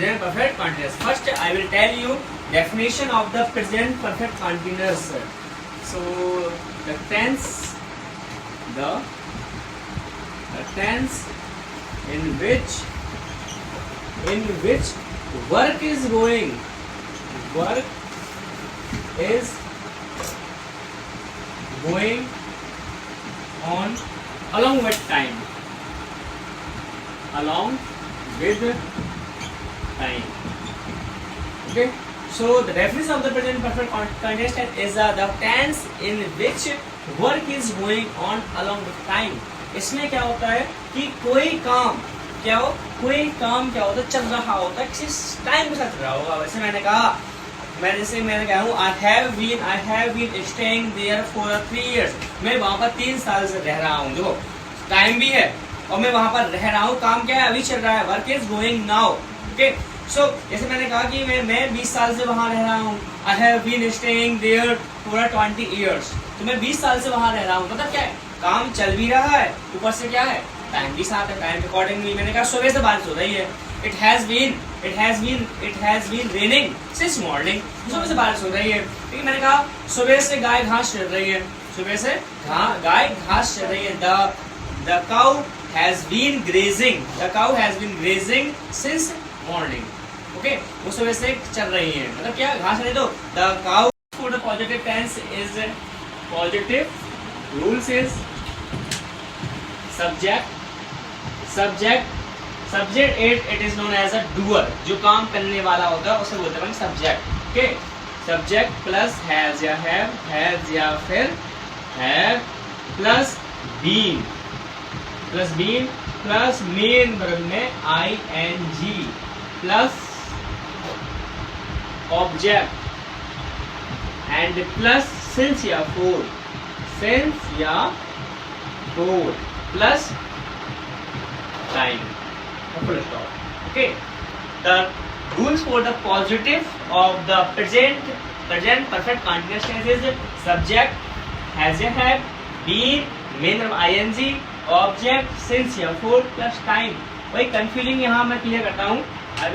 present perfect continuous. First, I will tell you definition of the present perfect continuous. So, the tense in which work is going on along with time. Okay. So the definition of the present perfect continuous tense is the tense in which work is going on along with time. इसमें क्या होता है कि कोई काम क्या होता है, चल रहा होता है, किसी टाइम के साथ चल रहा होगा. वैसे मैंने कहा हूँ I have been staying there for 3 years. मैं वहाँ पर 3 साल से रह रहा हूँ. देखो टाइम भी है और मैं वहाँ पर रह रहा हूँ. काम क्या है, अभी चल रहा है. Work is going now. Okay. So जैसे मैंने कहा कि मैं 20 साल से वहाँ रह रहा हूँ. I have been staying there for 20 years. तो मैं 20 साल से वहाँ रह रहा हूँ. मतलब क्या है, काम चल भी रहा है, ऊपर से क्या है, टाइम भी साथ है. टाइम अकॉर्डिंगली मैंने कहा सुबह से बारिश हो रही है. It has been raining since morning. सुबह से बारिश हो रही है. लेकिन मैंने कहा सुबह से गाय घास चल रही है. सुबह से गाय घास चल रही है. The cow has been grazing since morning. Okay, वो सुबह से चल रही है. मतलब क्या, घास चल रही. तो the cow for the positive tense is positive. Rules is subject it is known as a doer. जो काम करने वाला होता है उसे बोलते हैं subject. Okay. Subject plus has या फिर have plus been plus main verb में ing plus object and plus since या for plus time. Full stop. Okay. The rules for the positive of the present perfect continuous tense is subject, has ya have, been, main verb ing, object, since ya for plus time. वही confusing यहाँ मैं clear करता हूँ. I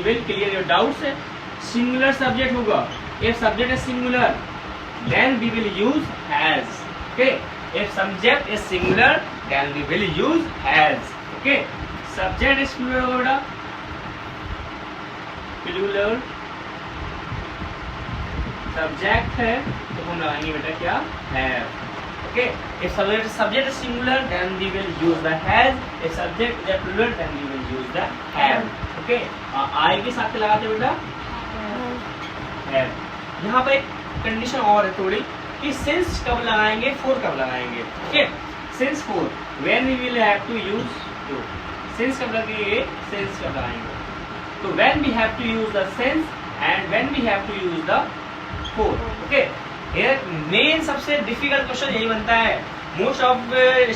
will clear your doubts. Singular subject होगा. If subject is singular, then we will use has. Okay. If subject is singular, then we will use has. Okay. Subject is plural होगा बेटा. Plural subject है तो हम लगाएंगे बेटा क्या, have. Okay. If subject is singular then we will use the has. If subject is plural then we will use the have. Okay. I के साथ लगाते बेटा हैव. यहाँ पे एक कंडीशन और है थोड़ी कि सिंस कब लगाएंगे, फॉर कब लगाएंगे. Okay. Since for when we will have to use two. Since कब लगेंगे, since कब लगाएंगे. तो when we have to use the since and when we have to use the for. Okay. Here main सबसे difficult question यही बनता है. Most of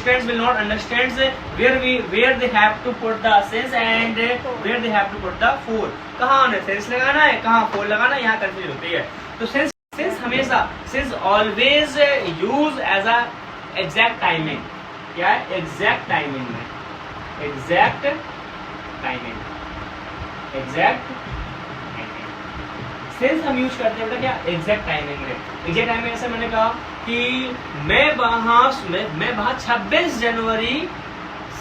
students will not understand where they have to put the since and where they have to put the for. कहाँ उन्हें since लगाना है, कहाँ for लगाना है, यहाँ कंफ्यूज होती है. तो since हमेशा always use as a exact timing. क्या है, exact timing में. Exact timing. सिंस हम यूज करते हैं क्या, एग्जैक्ट टाइमिंग में. एग्जैक्ट टाइमिंग ऐसे मैंने कहा कि मैं वहाँ 26 जनवरी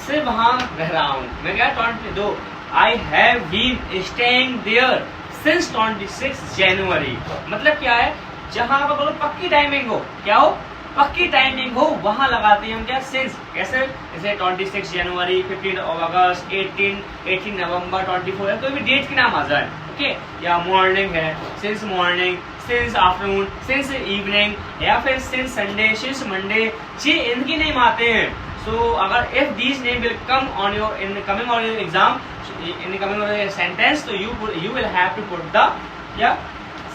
से वहाँ रह रहा हूँ. मैं क्या 22. I have been staying there since 26 January. मतलब क्या है, जहाँ पर बोलो पक्की टाइमिंग हो, क्या हो, पक्की टाइमिंग हो, वहां लगाते हैं हम क्या, सिंस. कैसे, जैसे 26 जनवरी, 15 अगस्त, 18 नवंबर, 24 है, कोई भी डेट के नाम आ जाए. ओके. या मॉर्निंग है, since morning, since afternoon, since evening, या फिर सिंस संडे, सिंस मंडे. ये इनके नेम आते हैं. सो अगर if these name will come on your in coming on your exam, in coming on your sentence, तो you will have to put the या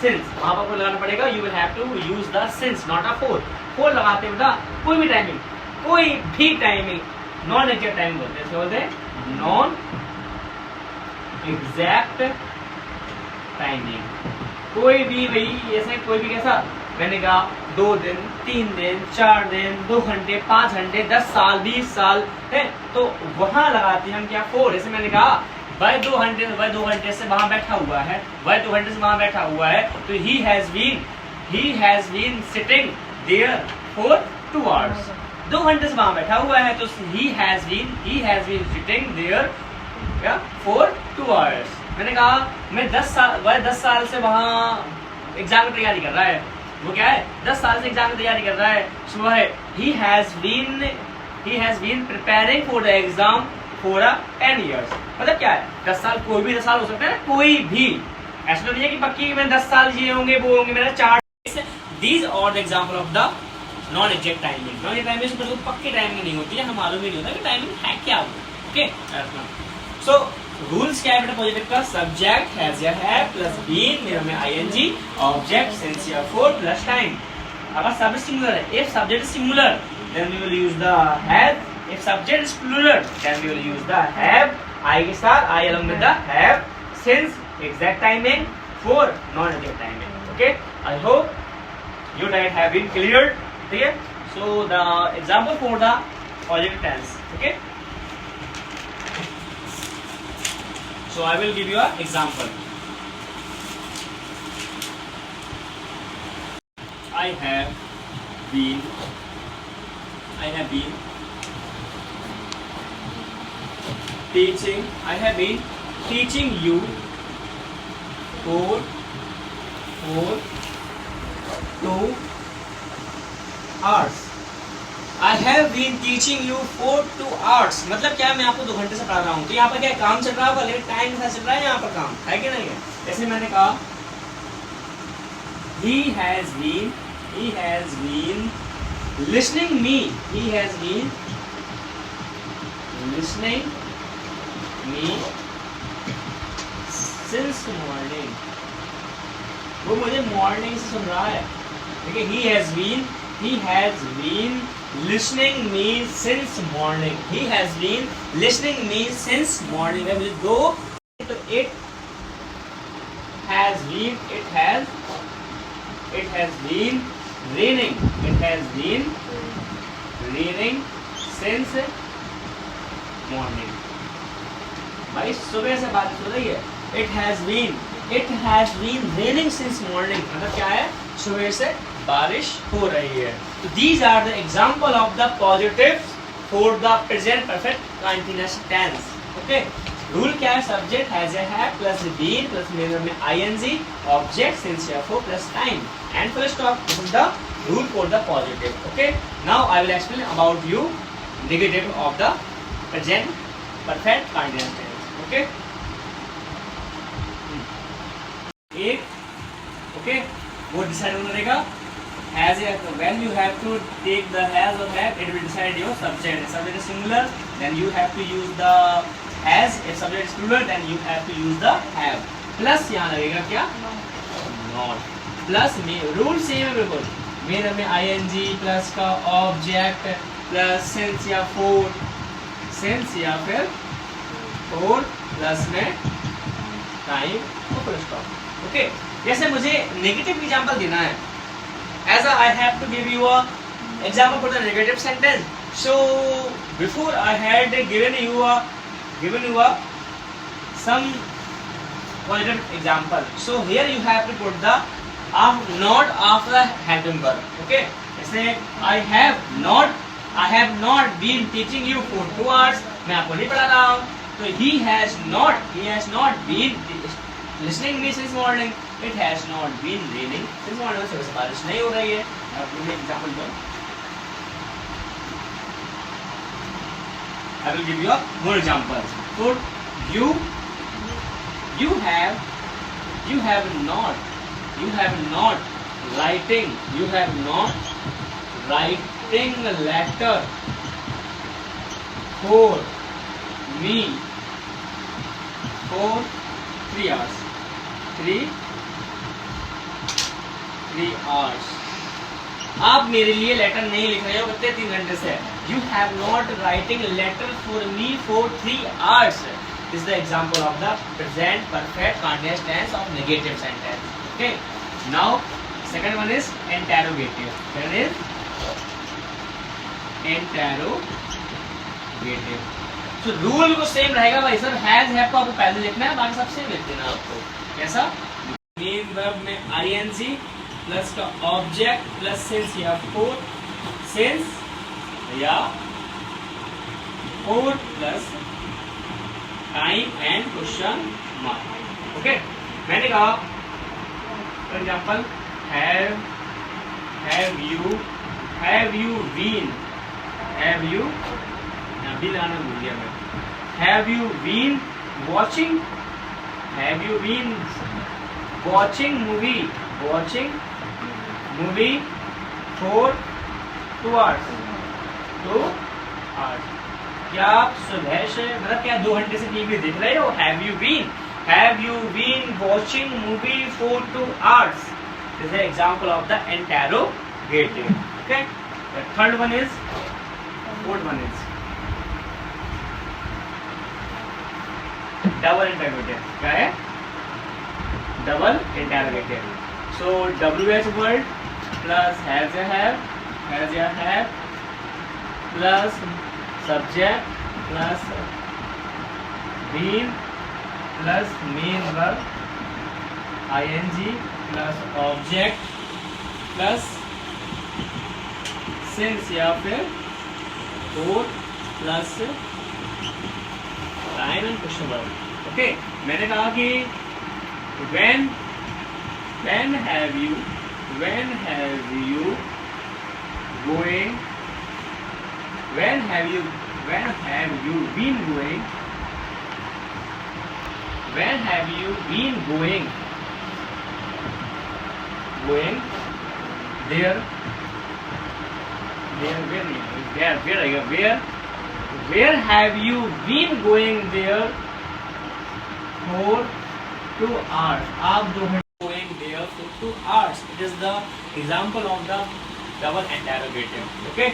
since. वहां पर लगाना पड़ेगा. You will have to use the since, not a for. For लगाते हैं बेटा कोई भी टाइमिंग नॉन एग्जैक्ट टाइमिंग बोलते हैं. नॉन एग्जैक्ट टाइमिंग कोई भी, भाई ऐसे कोई भी. कैसा, मैंने कहा 2 दिन, 3 दिन, 4 दिन, 2 घंटे, 5 घंटे, 10 साल, 20 साल है, तो वहां लगाते हैं हम क्या, फोर. जैसे मैंने कहा वह 2 घंटे से वहां बैठा हुआ है, वह 2 घंटे से वहां बैठा हुआ है, तो he has been sitting there for 2 hours. 2 घंटे से वहां बैठा हुआ है, तो he has been sitting there for 2 hours. मैंने कहा वह 10 साल से वहां एग्जाम की तैयारी कर रहा है, वो क्या है 10 साल से एग्जाम की तैयारी कर रहा है, सो वह he has been preparing for the exam for 10 years. मतलब क्या है 10 साल, कोई भी 10 साल हो सकता है ना, कोई भी, ऐसा तो नहीं है कि पक्की मैं 10 साल ये होंगे वो होंगे, मेरा 4. These are the example of the non exact timing. Non exact timing बिल्कुल पक्की टाइमिंग नहीं होती है, हमें मालूम ही नहीं होता कि टाइमिंग है क्या वो. ओके, सो रूल्स क्या है बेटा पॉजिटिव का? सब्जेक्ट हैज या है प्लस बीन, मेरे में आईएनजी, ऑब्जेक्ट सिंस या फॉर प्लस टाइम. अगर सब्जेक्ट सिंगुलर है, if subject is singular then we will use the have. If subject is plural then we will use the have, I के साथ, I along with the have, since exact timing, for non exact timing. Okay, I hope your diet have been cleared. ठीक है, so the example for the positive tense. Okay, so I will give you an example. I have been teaching you for 2 hours. I have been teaching you for 2 hours. मतलब क्या है, मैं आपको 2 घंटे से पढ़ा रहा हूँ. तो यहाँ पर क्या काम चल रहा होगा, लेकिन टाइम के साथ चल रहा है यहाँ पर काम, है कि नहीं है? जैसे मैंने कहा he has been listening me since morning. वो मुझे मॉर्निंग से सुन रहा है. ठीक है, he has been listening me since morning. He has been listening me since morning. मुझे 2, तो it has been raining since morning. भाई सुबह से बारिश हो रही है. It has been raining since morning. मतलब क्या है, सुबह से बारिश हो रही है. तो these are the example of the positives for the present perfect continuous tense. Okay, rule क्या है? सब्जेक्ट हैज या है प्लस बीन प्लस मेरे में आईएनजी, ऑब्जेक्ट सिंस या for plus time and full stop. This is the rule for the positive. Okay, now I will explain about you negative of the present perfect continuous tense. Okay, okay, वो decide होना रहेगा as a when you have to take the has or have, it will decide your subject. If subject is singular then you have to use the has, if subject is plural then you have to use the have. Plus यहाँ लगेगा क्या? Not. Plus में rule same है बिल्कुल, मेरे में ING plus का object plus since या फॉर, सिंस या फिर फॉर प्लस में टाइम और फुल स्टॉप. ओके, जैसे मुझे नेगेटिव एग्जांपल देना है, as I have to give you a example for the negative sentence. So before I had given you a some positive example. So here you have to put the not after helping verb. Okay, जैसे I have not been teaching you for 2 hours. मैं आपको नहीं पढ़ा रहा हूँ. तो he has not been listening me since morning. It has not been raining since morning. सुबह से बारिश नहीं हो रही है. आपको मैं एग्जांपल दूँ. I will give you more examples. For you have not writing a letter for me for 3 hours. 3 hours. आप मेरे लिए लेटर नहीं लिख रहे हो कितने 3 घंटे से. You have not writing letter for me for 3 hours. This is the example of the present perfect continuous tense of negative sentence. Okay. Now second one is interrogative. Second is interrogative. तो rule को same रहेगा भाई sir, has have को आपको पहले लिखना है, बाकी सब सेम लिख देना आपको। कैसा? मेन वर्ब में आईएनजी प्लस का ऑब्जेक्ट प्लस सिंस या फोर, सिंस या for plus time and question mark. Okay, मैंने कहा for example have you been, have you अभी लाना भूल गया मैं, have you been watching, have you been watching movie for 2 hours, 2 hours। क्या आप सुबह से मतलब क्या 2 घंटे से टीवी देख रहे हो? Have you been watching movie for 2 hours? This is example of the interrogative. Okay, third one is, fourth one is double interrogative. क्या है? Double interrogative. So WH word plus has या have plus subject plus been plus main verb ING plus object plus since या फिर for plus time and question verb. Okay, मैंने कहा कि when have you been going, when have you been going there, where have you been going there for 2 hours? आप 2 घंटे going there for 2 hours. It is the example of the double interrogative. Okay.